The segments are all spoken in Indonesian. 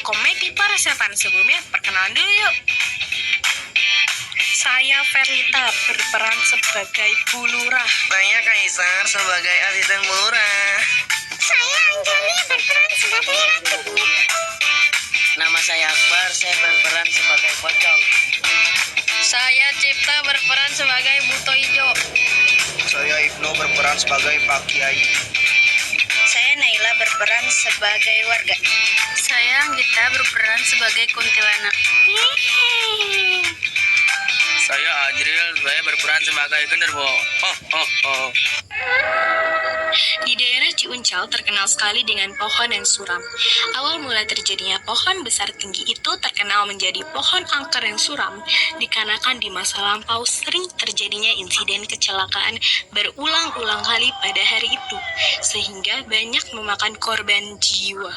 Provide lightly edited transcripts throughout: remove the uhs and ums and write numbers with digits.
komedi para sepan sebelumnya, perkenalan dulu yuk. Saya Verlita berperan sebagai Bu Lurah. Saya Kaisar sebagai asisten Bu Lurah. Saya Anjali berperan sebagai Ratu. Nama saya Akbar, saya berperan sebagai pocong. Saya Cipta berperan sebagai Buto Ijo. Saya Ibnu berperan sebagai Pak Kiai. Saya Naila berperan sebagai warga. Saya Anggita berperan sebagai kuntilanak. Saya Ajril, saya berperan sebagai genderuwo. Di daerah Ciuncal terkenal sekali dengan pohon yang suram. Awal mula terjadinya pohon besar tinggi itu terkenal menjadi pohon angker yang suram, dikarenakan di masa lampau sering terjadinya insiden kecelakaan berulang-ulang kali pada hari itu, sehingga banyak memakan korban jiwa.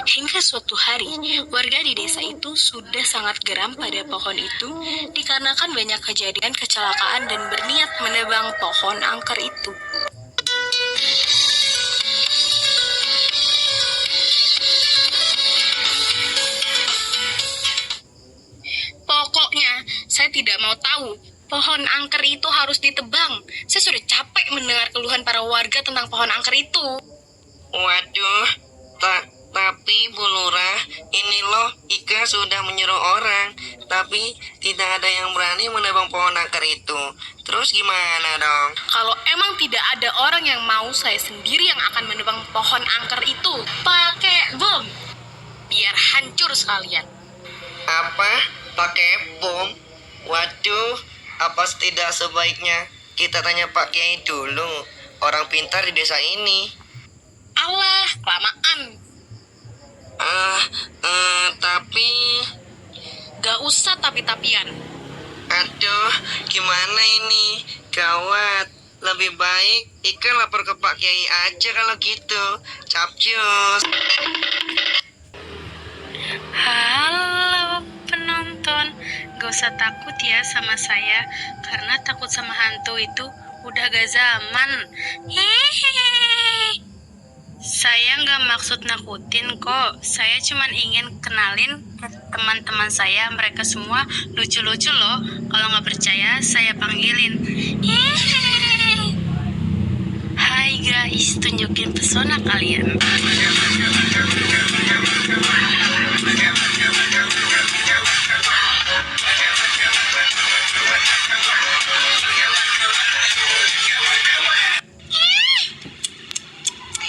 Hingga suatu hari, warga di desa itu sudah sangat geram pada pohon itu, dikarenakan banyak kejadian kecelakaan dan berniat menebang pohon angker itu. Pokoknya, saya tidak mau tahu. Pohon angker itu harus ditebang. Saya sudah capek mendengar keluhan para warga tentang pohon angker itu. Waduh, tapi Bu Lurah, ini loh Ika sudah menyuruh orang, tapi tidak ada yang berani menebang pohon angker itu. Terus gimana dong? Kalau emang tidak ada orang yang mau, saya sendiri yang akan menebang pohon angker itu. Pakai bom. Biar hancur sekalian. Apa? Pakai bom? Waduh, apa tidak sebaiknya kita tanya Pak Kiai dulu, orang pintar di desa ini. Alah, kelamaan. Tapi... Gak usah tapi-tapian. Aduh, gimana ini? Gawat. Lebih baik Ika lapor ke Pak Kiai aja kalau gitu. Capcus. Halo penonton, gak usah takut ya sama saya, karena takut sama hantu itu udah gak zaman. Hehehe. Saya nggak maksud nakutin kok, saya cuma ingin kenalin ke teman-teman saya, mereka semua lucu-lucu loh. Kalau nggak percaya, saya panggilin. Hehehe. Hai guys, tunjukin pesona kalian.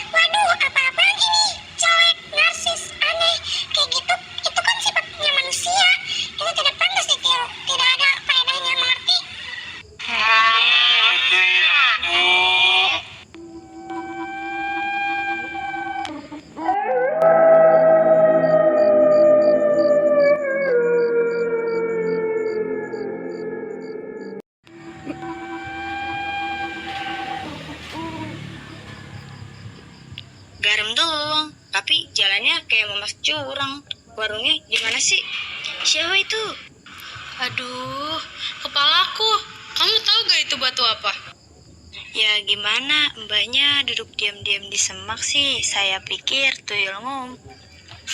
Waduh, apa-apaan ini? Jelek, narsis, aneh. Kayak gitu, itu kan sifatnya manusia. Itu tidak pantas ditiru. Tidak ada faedahnya, mengerti? Garam doang, tapi jalannya kayak mau masuk jurang. Warungnya gimana sih? Siapa itu? Aduh, kepalaku. Kamu tahu gak itu batu apa? Ya gimana, mbaknya duduk diam-diam di semak sih. Saya pikir tuyul ngumpet.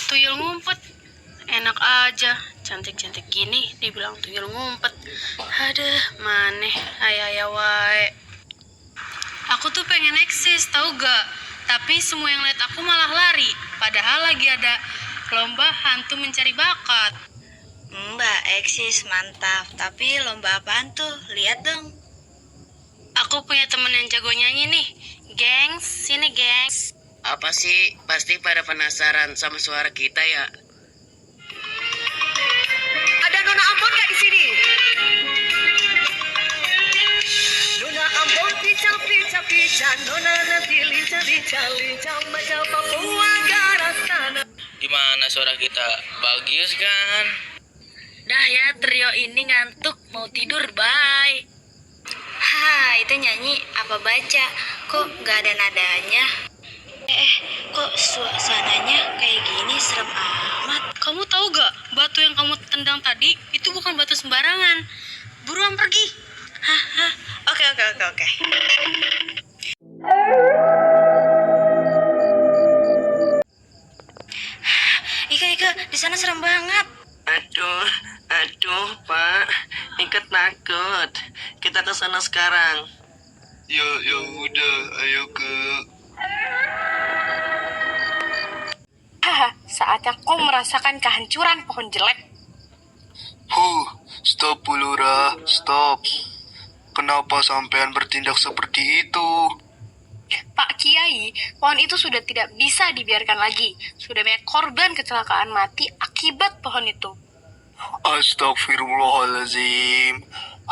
Tuyul ngumpet? Enak aja, cantik-cantik gini dibilang tuyul ngumpet. Aduh, maneh, ayah wae. Aku tuh pengen eksis, tahu gak? Tapi semua yang lihat aku malah lari. Padahal lagi ada lomba hantu mencari bakat. Mbak, eksis mantap. Tapi lomba apaan tuh? Lihat dong. Aku punya temen yang jago nyanyi nih. Gengs, sini gengs. Apa sih? Pasti pada penasaran sama suara kita ya? Ada Nona Ambon nggak di sini? Nona Ambon pica-pica, Nona nanti lica-lica, macam Papua Garastana. Gimana suara kita? Bagus kan? Dah ya, trio ini ngantuk. Mau tidur, bye. Ha, itu nyanyi apa baca? Kok gak ada nadanya? Kok suasananya kayak gini serem amat? Kamu tahu gak, batu yang kamu tendang tadi itu bukan batu sembarangan. Buruan pergi. Hah. Oke. Ika, Ika, di sana serem banget. Aduh, Pak. Ika takut. Kita ke sana sekarang. Ya udah, ayo ke. Haha, saatnya kau merasakan kehancuran pohon jelek. Stop Bulura, stop. Kenapa sampean bertindak seperti itu? Pak Kiai, pohon itu sudah tidak bisa dibiarkan lagi. Sudah banyak korban kecelakaan mati akibat pohon itu. Astagfirullahaladzim.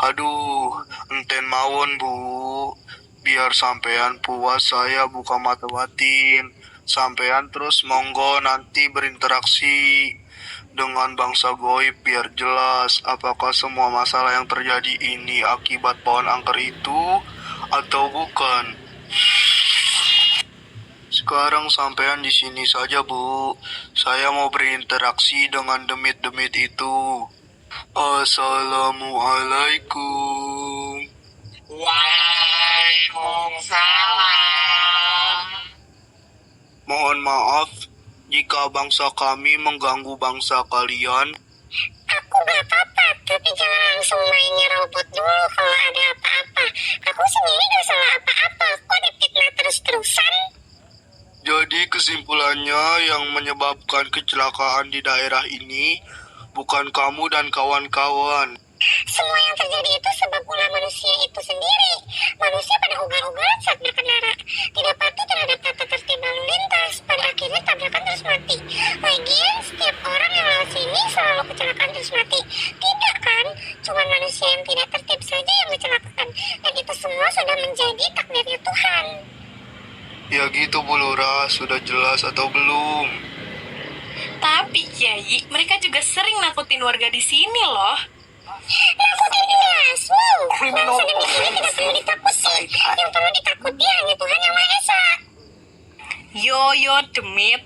Aduh, enten mawon bu. Biar sampean puas saya buka mata batin. Sampean terus monggo nanti berinteraksi dengan bangsa goib biar jelas apakah semua masalah yang terjadi ini akibat pohon angker itu atau bukan. Sekarang sampean di sini saja, Bu. Saya mau berinteraksi dengan demit-demit itu. Assalamualaikum. Mohon maaf jika bangsa kami mengganggu bangsa kalian. Aku gak apa-apa, tapi jangan langsung mainnya robot dulu kalau ada apa-apa. Aku sendiri gak salah apa-apa, kok dipitnah terus-terusan? Jadi kesimpulannya yang menyebabkan kecelakaan di daerah ini bukan kamu dan kawan-kawan. Semua yang terjadi itu sebab ulah manusia itu sendiri. Manusia pada ugal-ugalan saat berkendara, tidak patuh terhadap tata tertib lalu lintas, pada akhirnya tabrakan terus mati. Lagian setiap orang yang lewat sini selalu kecelakaan terus mati. Tidak kan? Cuma manusia yang tidak tertib saja yang mencelakakan, dan itu semua sudah menjadi takdirnya Tuhan. Ya gitu Bu Lura, sudah jelas atau belum? Tapi Kiai, mereka juga sering nakutin warga di sini loh. Nakutin jelas, bangsa demi ini tidak perlu ditakuti. Yang perlu ditakuti hanya Tuhan Yang Maha Esa. Yo demit.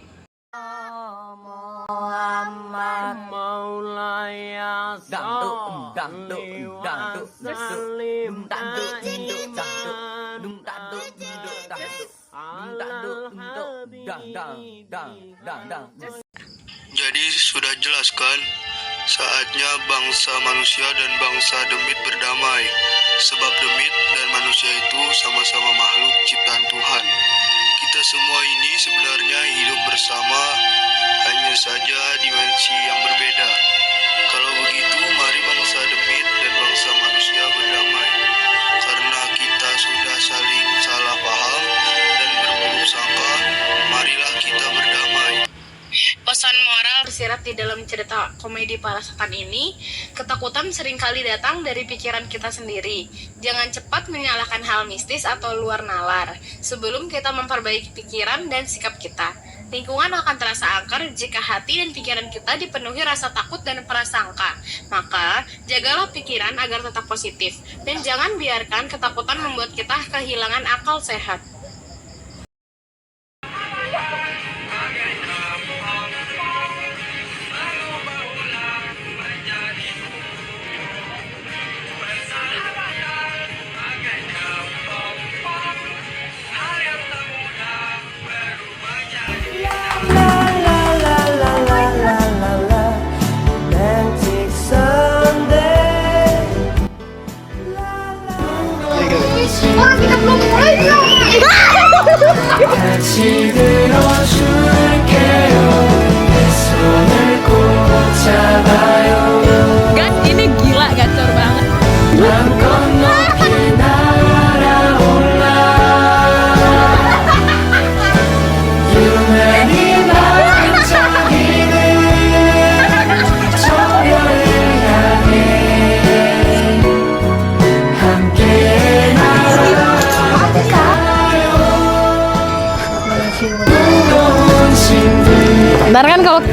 Jadi sudah jelas kan? Saatnya bangsa manusia dan bangsa demit berdamai. Sebab demit dan manusia itu sama-sama makhluk ciptaan Tuhan. Kita semua ini sebenarnya hidup bersama, hanya saja dimensi yang berbeda. Kalau begitu, mari bangsa demit dan bangsa manusia berdamai. Karena kita sudah saling salah paham dan berburuk sangka, marilah kita berdamai. Pesan moral tersirat di dalam cerita komedi para setan ini, ketakutan seringkali datang dari pikiran kita sendiri. Jangan cepat menyalahkan hal mistis atau luar nalar sebelum kita memperbaiki pikiran dan sikap kita. Lingkungan akan terasa angker jika hati dan pikiran kita dipenuhi rasa takut dan prasangka. Maka, jagalah pikiran agar tetap positif dan jangan biarkan ketakutan membuat kita kehilangan akal sehat. Orang kita belum mulai 같이 들어줄게요 내 손을 꼭 잡아요 Gas ini gila gacor banget. 마음껏 높이 날아올라 유난히 반짝이는 저 별을 향해 함께 Ntar kan kalau